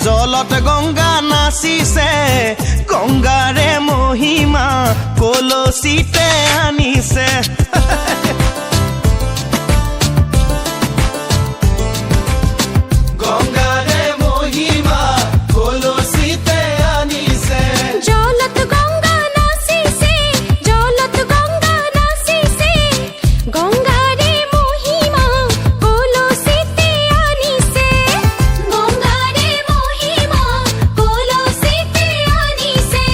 জলত গংগা নাচিছে গংগাৰে মহিমা কলসিতে আনিছে গংগাৰে মহিমা কলসিতে আনিছে জলত গংগা নাচিছে গংগাৰে মহিমা কলসিতে আনিছে গংগাৰে মহিমা কলসিতে আনিছে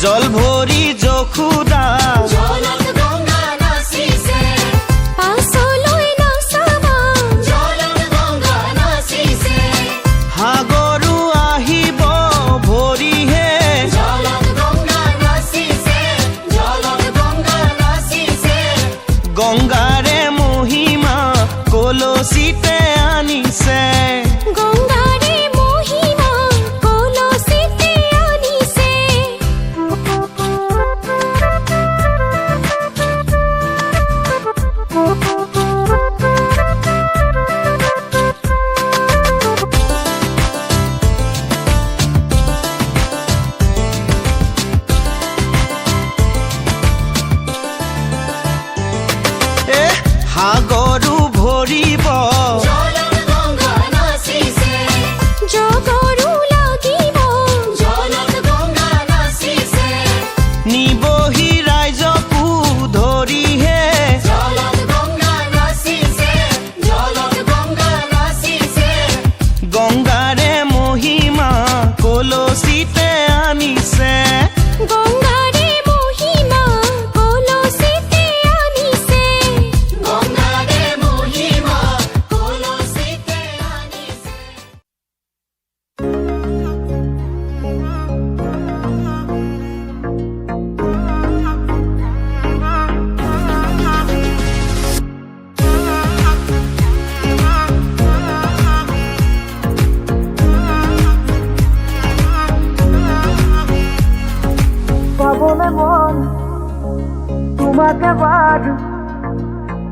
জল ভৰি যশোদা জলত গংগা নাচিছে পাছলৈ নাচাবা জলত গংগা নাচিছে সাগৰো আহিব ভৰিহে জলত গংগা নাচিছে গংগাৰে মহিমা কলসিতে আনিছে গংগাৰে মহিমা কলসিতে আনিছে সাগৰো ভৰিব জলত গংগা নাচিছে জগৰু লাগিব জলত গংগা নাচিছে নিবহি ৰাইজকো ধৰিহে জলত গংগা নাচিছে গংগাৰে মহিমা কলসিতে আনিছে গংগাৰে মহিমা কলসিতে আনিছে গংগাৰে মহিমা কলসিতে আনিছে পাবলে মন তোমাক এবাৰ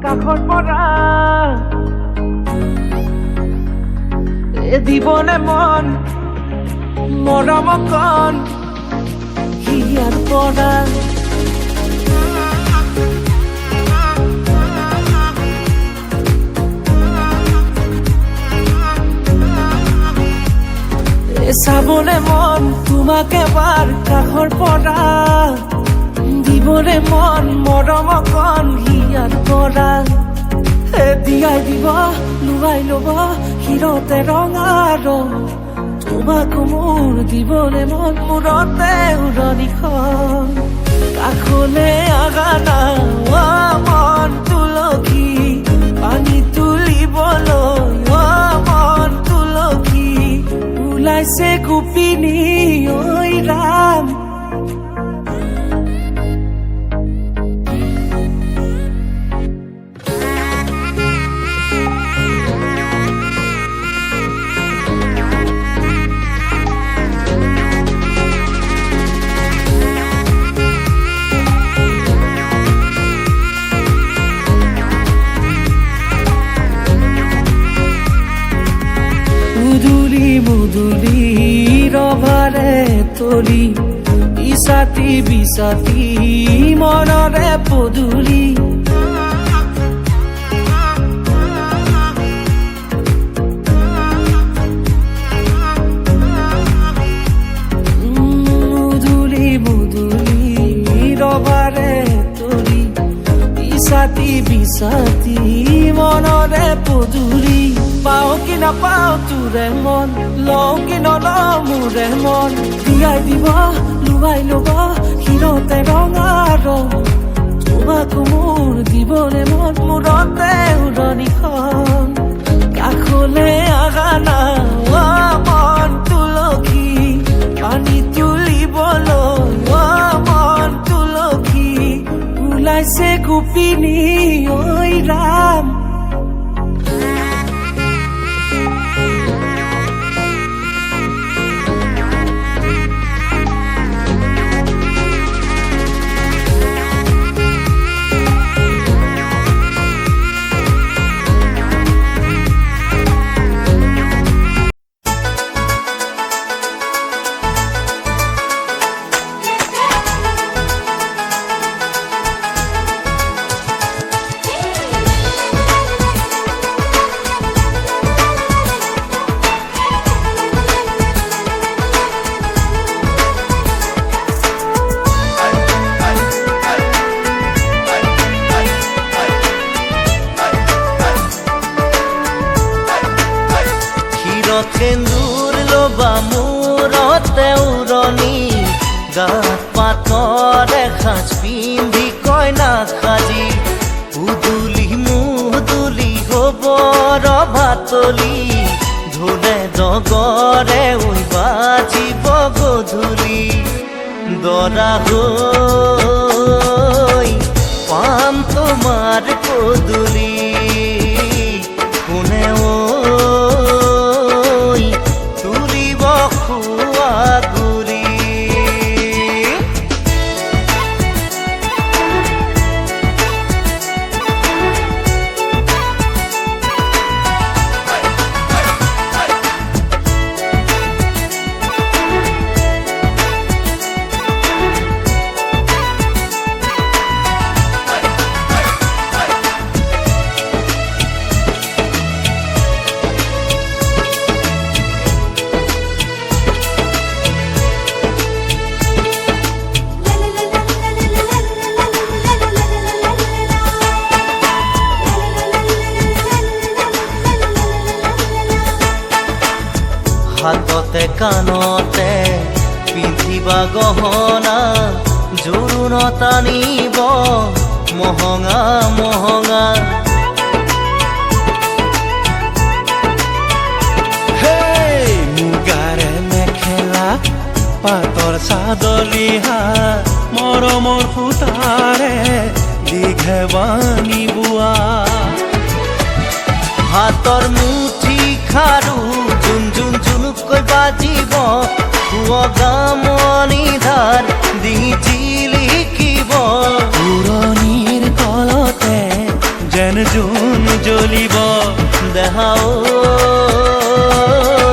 কাষৰ পৰা দিবনে মন মৰম কণ হিয়াৰ পৰা চাবলে মন তোমাক এবাৰ কাষৰ পৰা দিবলে মন মৰম কণ হিয়াৰ পৰা দিয়াই দিব লুৱাই ল'ব শিৰতে ৰঙা ৰং তোমাক মোৰ দিবলে মন মূৰতে উৰণিখন কাষলে আগানা মন তুলসী পানী তুলিবলৈ মন তুলসী ওলাইছে গোপিনী ঐ ৰাম মুদুলি ৰভাৰে তলি ইছাতি বিছাতি মনৰে পদুলি মুদুলি ৰভাৰে তলি ইছাতি বিছাতি মনৰে পদুলি পাও কি নাপাও তোৰে মন লওঁ কি নলওঁ মোৰে মন দিয়াই দিব লুৱাই ল'ব শিৰতে ৰঙা ৰং তোমাক মোৰ দিবলে মন মূৰতে উৰণিখন কাষলে আগানা মন তুলসী পানী তুলিবলৈ মন তুলসী ওলাইছে গোপিনী ঐ ৰাম সেন্দুৰ লবা মূৰতে উৰণি গাত পাতৰ এসাঁজ পিন্ধি কইনা সাজি উদুলি মুদুলি হ'ব ৰভাতলি ঢোলে ডগৰে ঐ বাজিব গধূলি দৰা হৈ পাম তোমাৰ পদূলি কোনে ঐ তুলিব খোৱা গুৰি হাততে কাণতে পিন্ধিবা গহনা জোৰোণ টানিব মহঙা মহঙা মুগাৰে মেখেলা পাতৰ চাদৰ ৰিহা মৰমৰ সূতাৰে দীঘে বানি বোৱা হাতৰ মুঠি খাৰু জুন জুন জুনুকৈ বাজিব গামনি ধাৰ দি জিলিকিব পুৰণিৰ তলতে যেন জোন জ্বলিব দেহা ঐ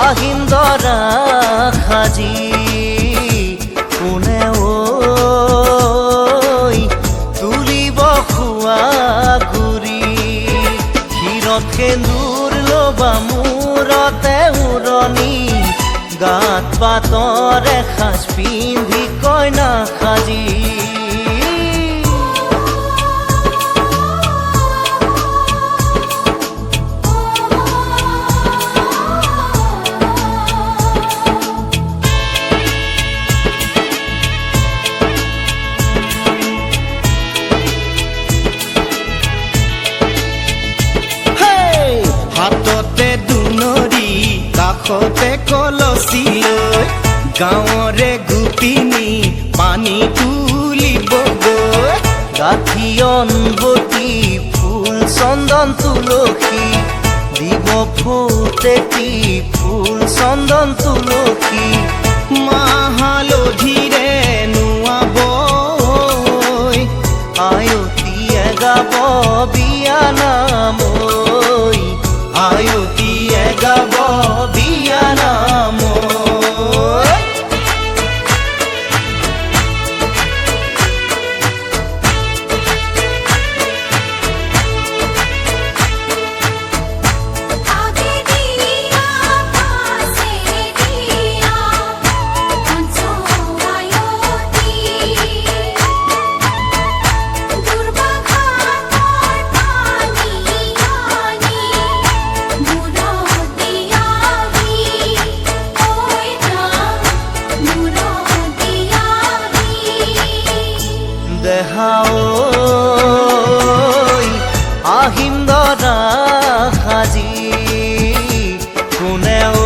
আহিম দৰা সাজি কোনে ঐ তুলিব খোৱা গুৰি ক্ষীৰত সেন্দুৰ লবা মূৰতে উৰণি গাত পাতৰ এসাঁজ পিন্ধি কইনা সাজি হাততে দুনৰি কাষতে কলচি লৈ গাঁৱৰে গোপিনী পানী তুলিবগৈ গাঁঠি অনবতী ফুল চন্দন তুলসী দিব ফুটেতি ফুল চন্দন তুলসী মাহ হালধিৰে নোৱাব আয়তীয়ে গাব বিয়া নাম আয়তীয়ে গাব বিয়া নাম আগে দিয়া পাছে দিয়া কাঞ্চো আয়তি দুর্বাঘাতর পানি আনি মুরো দিয়াবি ওই না মুরো দিয়াবি দেহা ঐ আহিম দৰা সাজি কোনে ঐ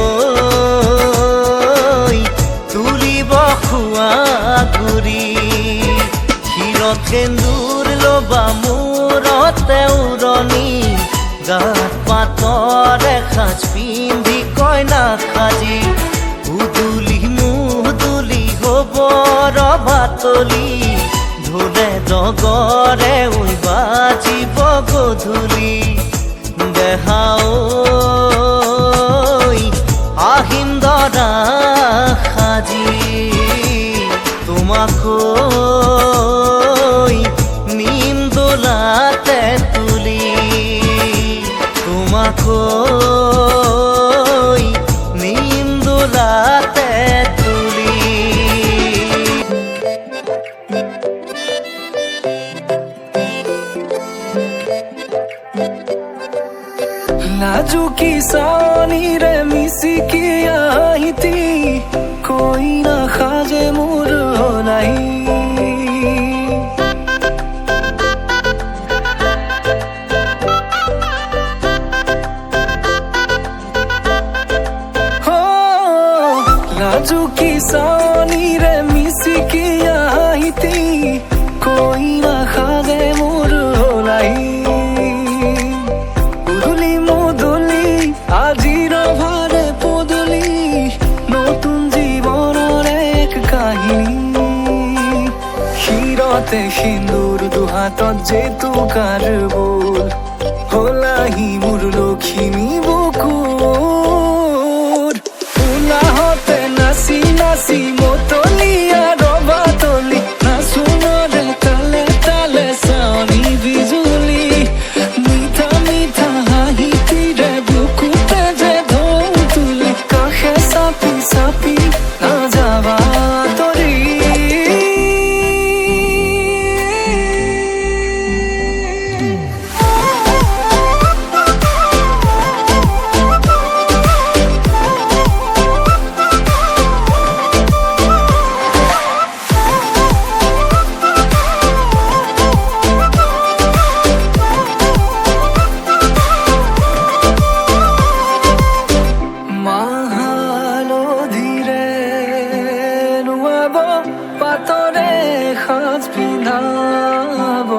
তুলিব খোৱা গুৰি ক্ষীৰত সেন্দুৰ লবা মূৰতে উৰণি গাত পাতৰ এসাঁজ পিন্ধি কইনা সাজি উদুলি মুদুলি হ'ব ৰভাতলি ঢোলে ডগৰে ঐ বাজিব গধূলি দেহা ঐ আহিম দৰা সাজি তোমাক নিম দোলাতে তুলি তোমাক নিম দোলাতে তুলি লাজুকী চাৱনিৰে মিচিকি আহিতি কইনা সাজে মোৰ নাই লাজুকী চাৱনিৰে মিচিকি আহিতি কইনা সাজে মোৰ নাই উদুলি মুদুলি আজিৰ ভাৰে পদূলি নতুন জীৱনৰ এক কাহিনী শিৰতে সিন্দুৰ দুহাতত জেতুকাৰ বোল হলাহি মোৰ লখিমী বুকুৰ উলাহতে নাচি নাচি মতলীয়া ৰবা তলি নাচোনৰে তালে তালে চাৱনি বিজুলি মিঠা মিঠা হাঁহিতিৰে বুকুতে যে ঢৌ তুলি কাষে চাপি চাপি নাযাবা তৰি পাতৰে সাজ পিন্ধাব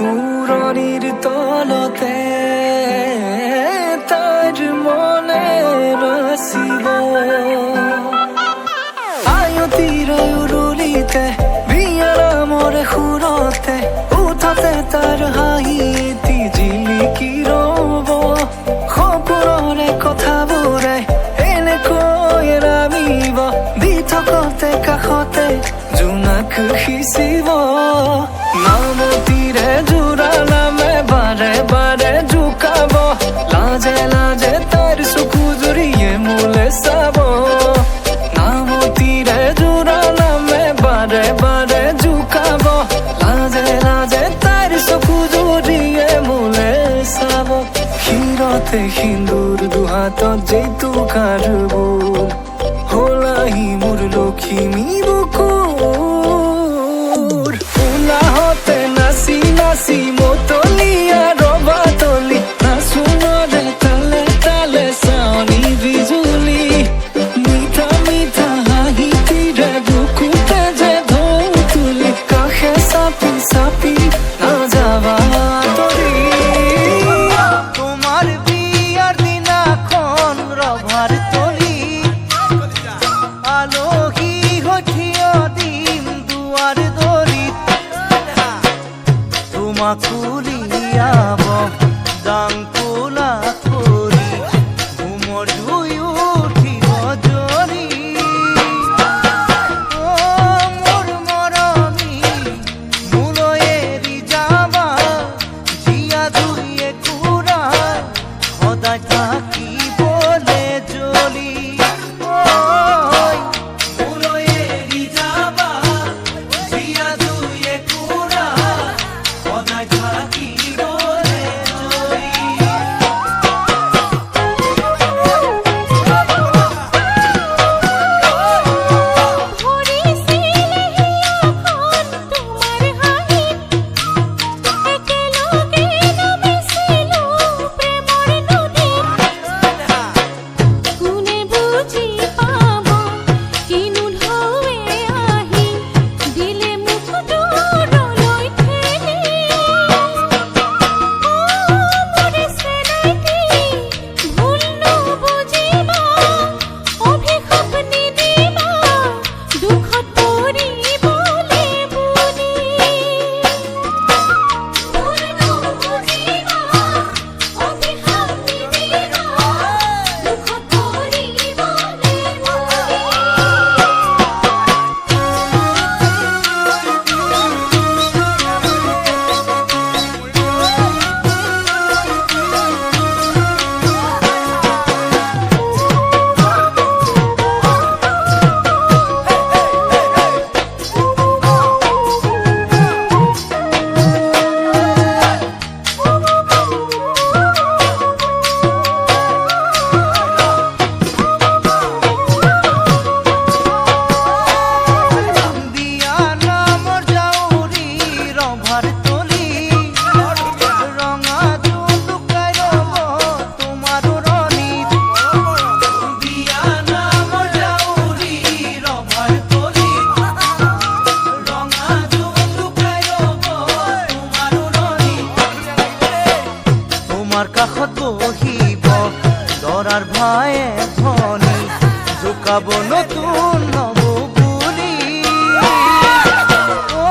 উৰণিৰ তলতে তাইৰ মনে ৰচিব আয়তিৰ উৰুলিতে বিয়াৰামৰ সুৰতে উঠতে তাৰ হাঁহি এটি জিলিকি ৰব সপোনৰে কথাবোৰে এনেকৈ নামিব দি থকতে কাষতে জোনাক সিঁচিব নামতিৰে জোৰা নামে বাৰে বাৰে জোকাব লাজে লাজে তাইৰ চকু জুৰিয়ে মোলে চাব নামতিৰে জোৰা নামে বাৰে বাৰে জোকাব লাজে লাজে তাইৰ চকু জুৰিয়ে মোলে চাব শিৰতে সিন্দুৰ দুহাতত জেতুকাৰ বোল হলাহি মোৰ লখিমী বুকুৰ উলাহতে নাচি নাচি মতলীয়া ৰবা তলি নাচোনৰে তালে তালে চাৱনি বিজুলি মিঠা মিঠা হাঁহিতিৰে বুকুতে যে ঢৌ তুলি কাষে চাপি চাপি নাযাবা তৰি তোমাৰ বিয়াৰ দিনাখন ৰভাৰ তলি আলহী হঠিয় দিম দুয়াৰ দলিত তোমাক উলিয়াব দাংকোলা কৰি ঘুমৰ ধুই উঠিব জৰি মোৰ মৰমী মোলৈ এৰি যাবা জীয়া দুয়ে কুৰা সদায় থাকিবলে জ্বলি মোলৈ এৰি যাবা জীয়া দুয়ে কুৰা সদায় থাকিবলে জ্বলি কোনে বুজি পাব কিনো ঢৌৱে আহি দিলে মুখ সোনার ভাইয়ে ধনী ঢুকাবো নতুন নবগুলি ও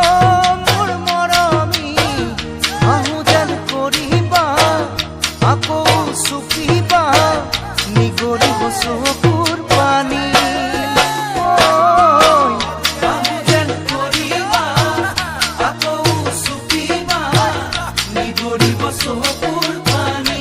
মোর মরমি আহুজান করিবা আকৌ সুপিবা নিগরিব চকুৰ পানী আহুজান কৰিবা আকৌ সুপিবা নিগৰিব চকুৰ পানী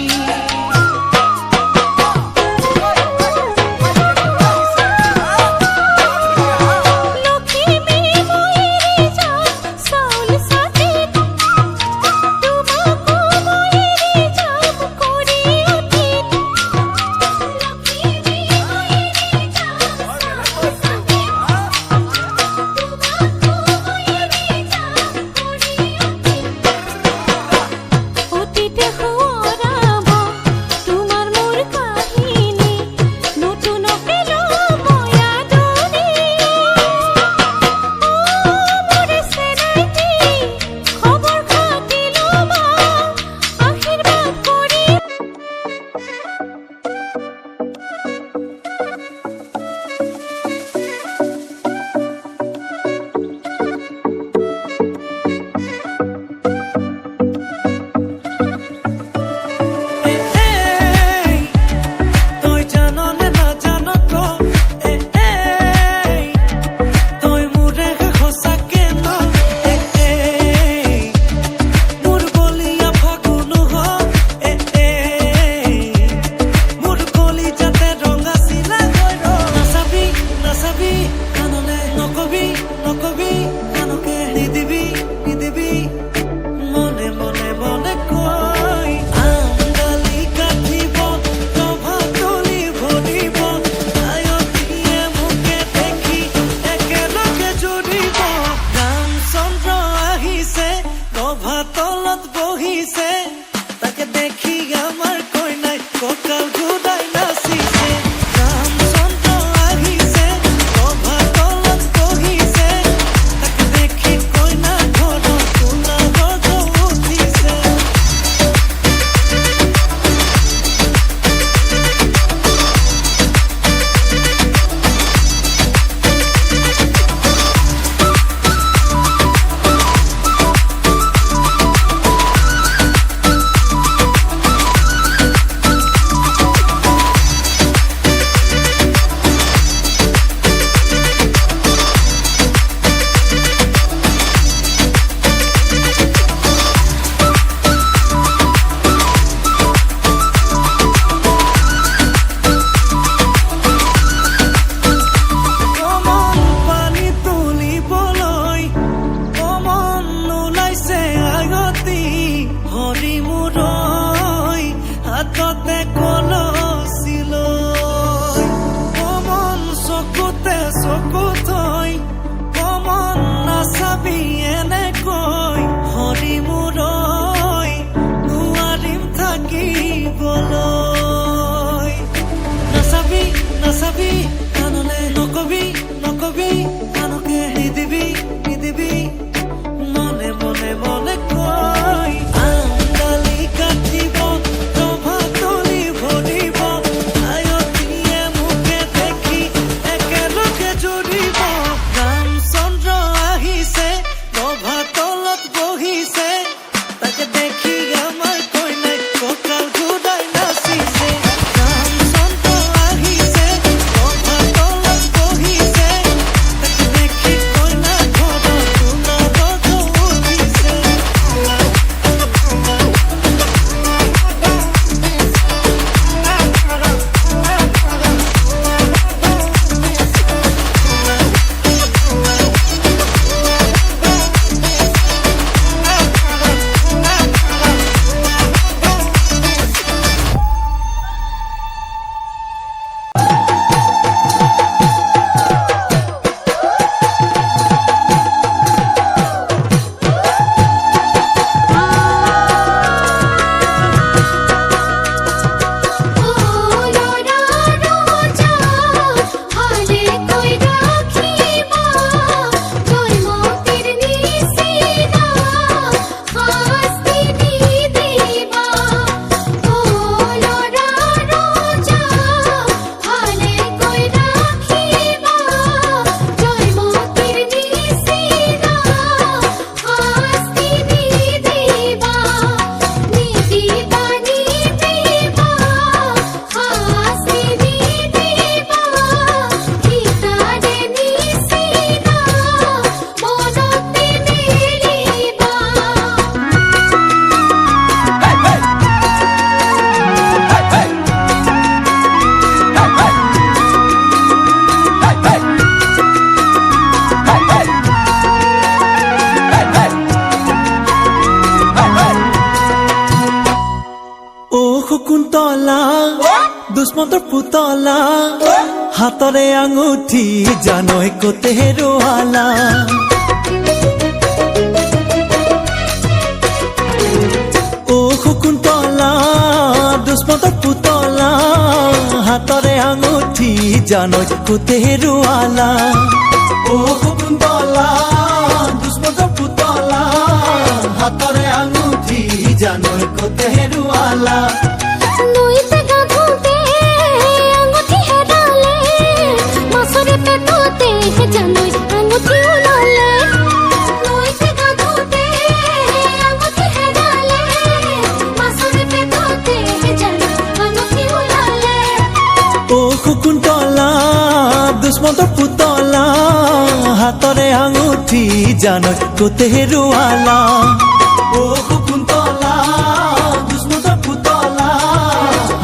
দুষ্মন্তৰ পুতলা হাতৰে আঙুঠি জানৈ কতে হেৰুৱালা অ শকুন্তলা দুষ্মন্তৰ পুতলা হাতৰে আঙুঠি জানৈ কতে হেৰুৱালা অ শকুন্তলা দুষ্মন্তৰ পুতলা হাতৰে আঙুঠি জানৈ কতে হেৰুৱালা নৈতে গাধোতে আঙুঠি হেৰালে মাছৰে পেটতে জানৈ আঙুঠি ওলালে নৈতে গাধোতে আঙুঠি হেৰালে মাছৰে পেটতে জানৈ আঙুঠি ওলালে অ শকুন্তলা দুষ্মন্তৰ পুতলা হাতৰে আঙুঠি জানৈ কতে হেৰুৱালা অ শকুন্তলা দুষ্মন্তৰ পুতলা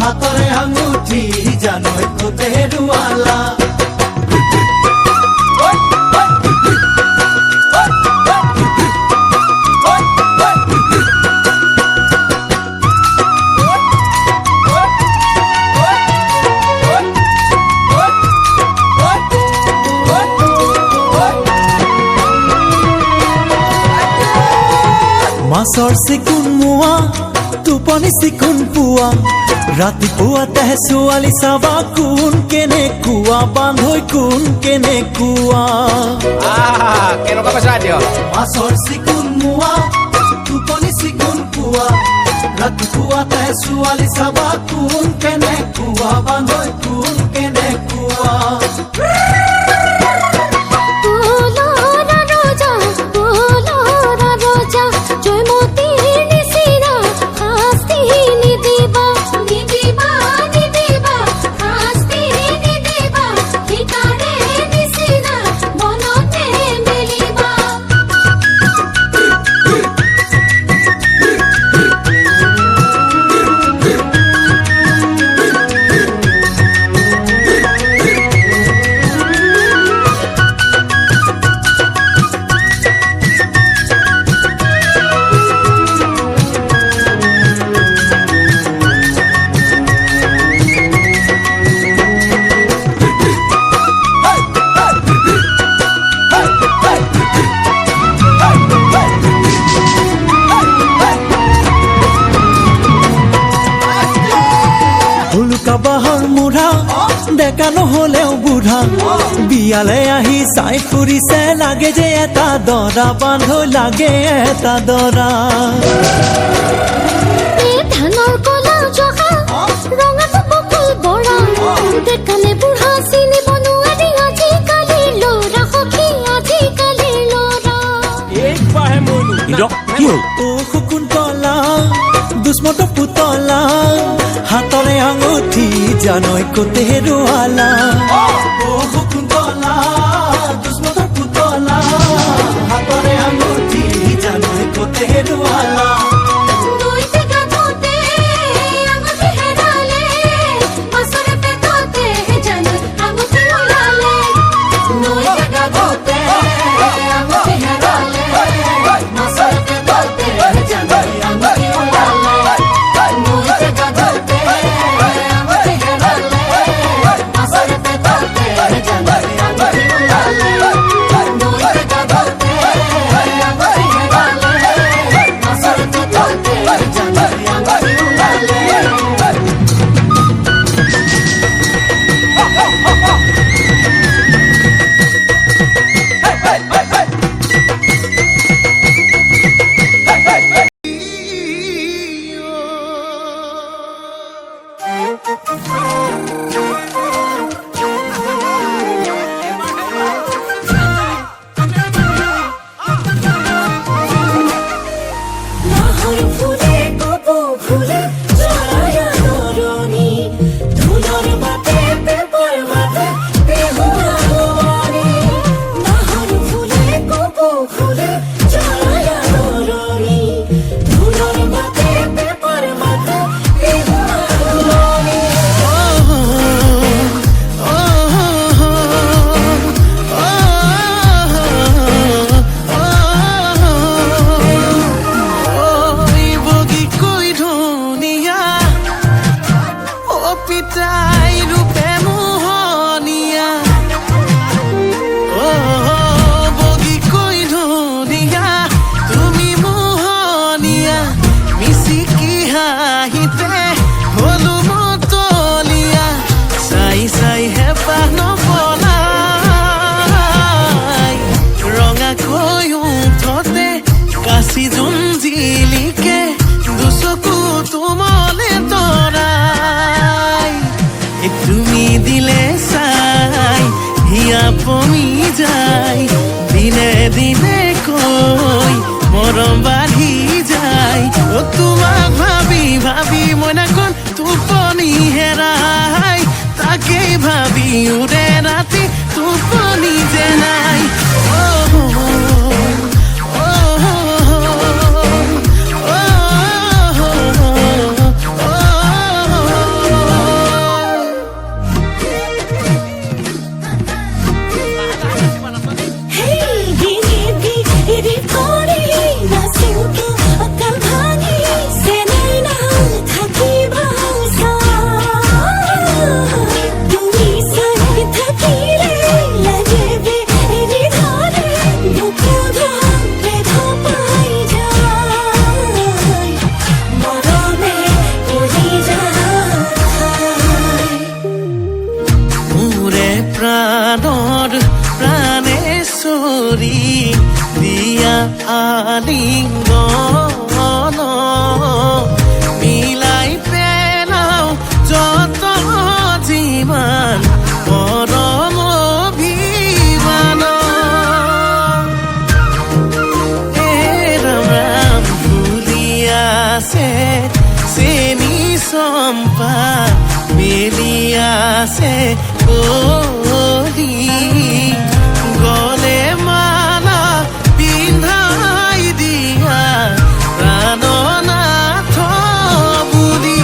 হাতৰে আঙুঠি জানৈ কতে হেৰুৱালা মাছৰ চিকুণ মোৱা টোপনি চিকুণ পোৱা ৰাতিপুৱাতে ছোৱালী চাবা কোন কেনেকুৱা বান্ধৈ কোন কেনেকুৱা কেনেকুৱা পাইছা এতিয়া মাছৰ চিকুণ মোৱা টোপনি চিকুণ পোৱা ৰাতিপুৱাতে ছোৱালী চাবা কোন কেনেকুৱা বান্ধৈ কোন কেনেকুৱা বাহৰ মুঢ়া ডেকা নহলেও বুঢ়া বিয়ালে আহি চাই ফুৰিছে লাগে যে এটা দৰা বান্ধৈ লাগে এটা দৰা ধানৰ কলা জহা ৰঙাটো বকুল বৰা ডেকালে বুঢ়া চিনিব নোৱাৰি আজিকালি ল'ৰা সখী আজিকালি ল'ৰা অ শকুন্তলা দুষ্মন্তৰ পুতলা হাতৰে আঙুঠি জানৈ কতে হেৰুৱালা অ শকুন্তলা দুষ্মন্তৰ পুতলা হাতৰে আঙুঠি জানৈ কতে হেৰুৱালা নৈতে গাধোতে আঙুঠি হেৰালে মাছৰে পেটতে জানৈ আঙুঠি ওলালে নৈতে গাধোতে আঙুঠি হেৰালে মাছৰে পেটতে জানৈ আঙুঠি ওলালে নৈতে গাধোতে আঙুঠি হেৰালে মাছৰে পেটতে কৈ মৰম বাঢ়ি যায় অ তোমাক ভাবি ভাবি মইনাখন টোপনি হেৰাই তাকেই ভাবি উৰে ৰাতি টোপনি যে নাই দিয়া আলিঙ্গন মিলাই পেলাও যত যিমান পৰম অভিমান ৰাম ৰাম ফুলি আছে চেনি চম্পা মেলি আছে কলি গলে মালা পিন্ধাই দিয়া প্ৰাণনাথ বুলি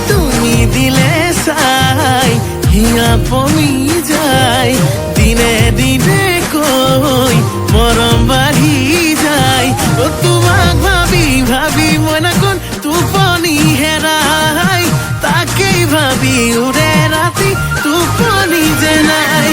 তুমি দিলে চাই হিয়া পমি যায় দিনে দিনে কৈ মৰম বাঢ়ি যায় অ তোমাক ভাবি ভাবি মইনাখন টোপনি হেৰাই তাকেই ভাবি উৰে ৰাতি টোপনি যে নাই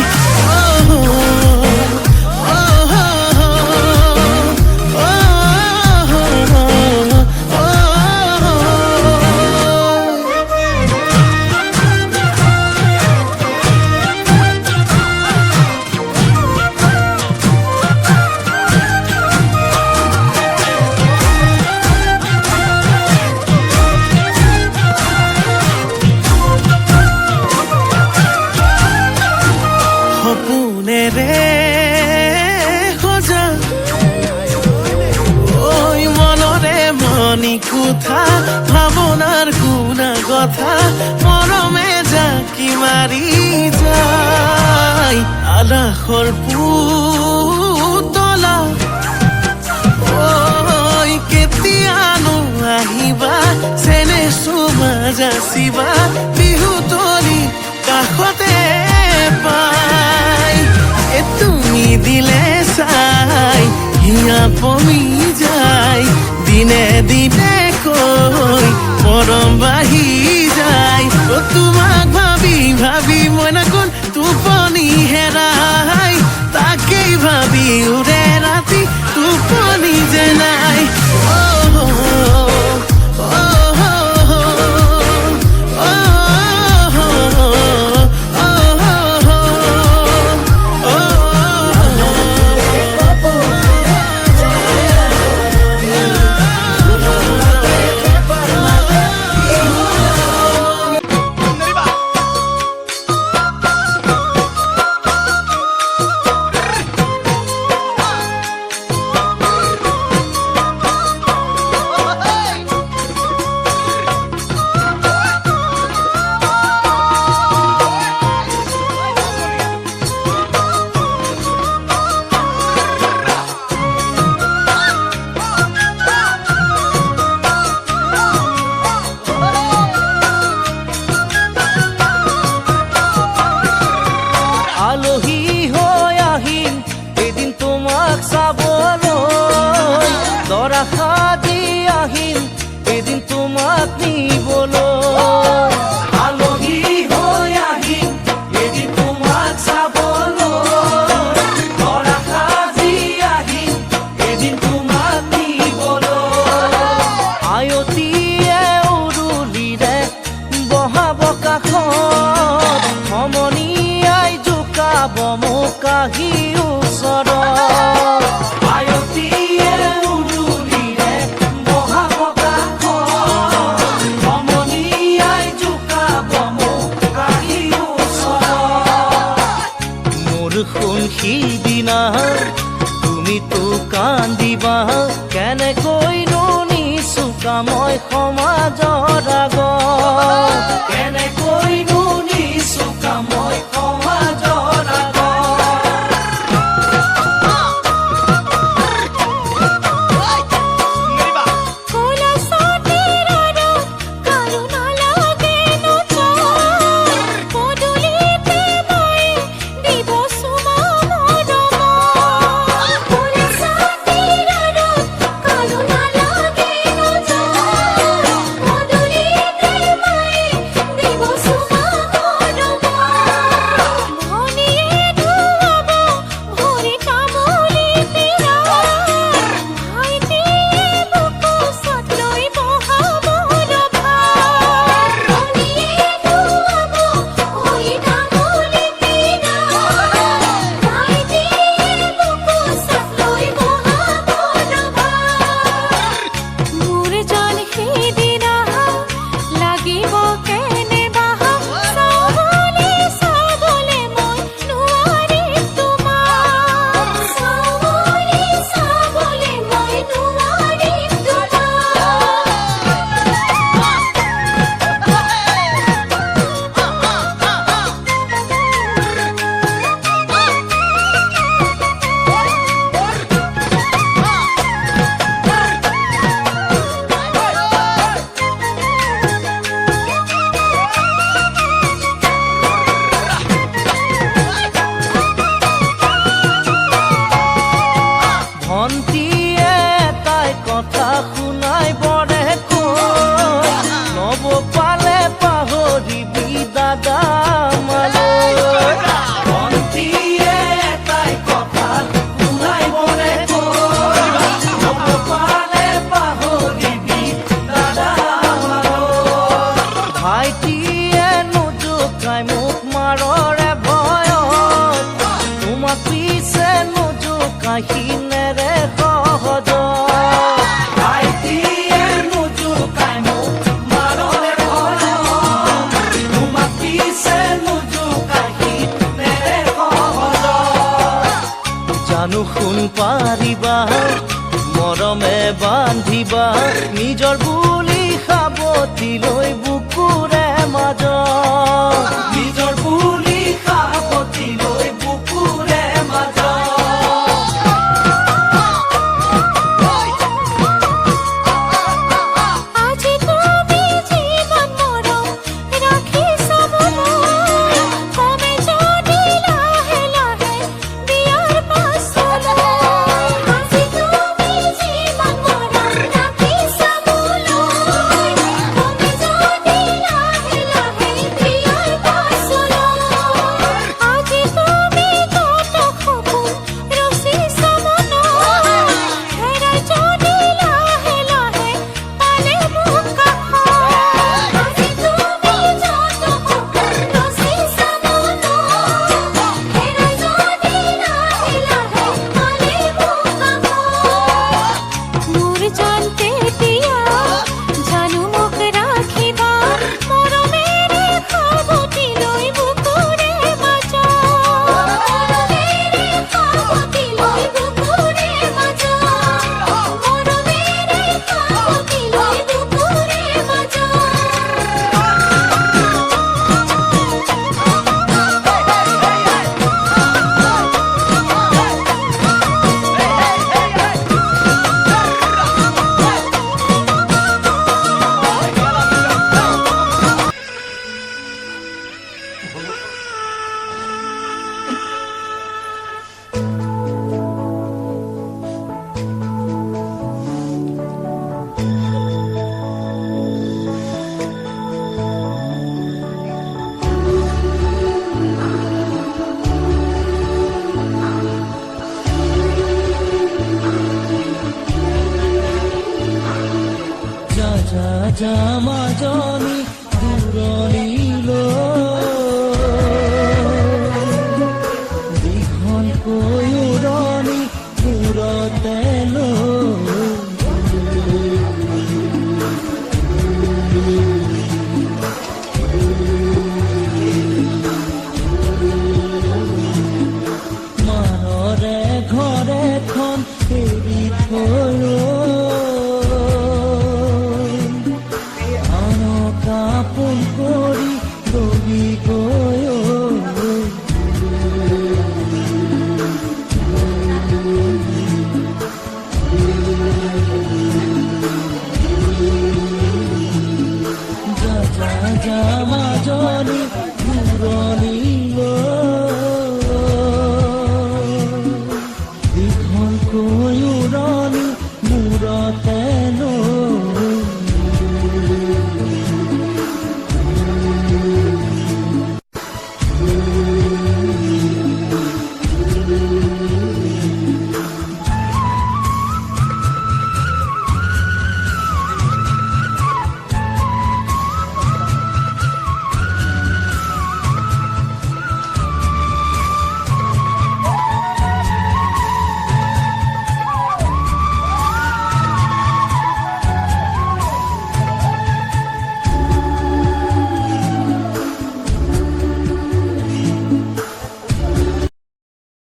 সপোনেৰে সজা ঐ মনৰে মনি কোঠা ভাৱনাৰ গুণা কথা মৰমে জাকি মাৰি যায় আলাসৰ পুতলা ঐ কেতিয়ানো আহিবা চেনে চুমা যাচিবা বিহুতলি কাষতে পাই তুমি দিলে চাই হিয়া পমি যায় দিনে দিনে কৈ মৰম বাঢ়ি যায় অ তোমাক ভাবি ভাবি মইনাখন টোপনি হেৰাই তাকেই ভাবি উৰে ৰাতি টোপনি যে নাই বান্ধিবা কেনেকৈনো নিচুকা মই সমাজৰ আগত কেনেকৈনো নিচুকা মই সমাজৰ আগত পাৰিবা মৰমে বান্ধিবা নিজৰ বুলি সাৱটি লৈ বুকুৰে মাজত নিজৰ বুলি সাৱটি লৈ বুকুৰে মাজত মাজনী দূৰণিলৈ দীঘলকৈ উৰণি মূৰতে মানৰে ঘৰ এখন এৰি কৈও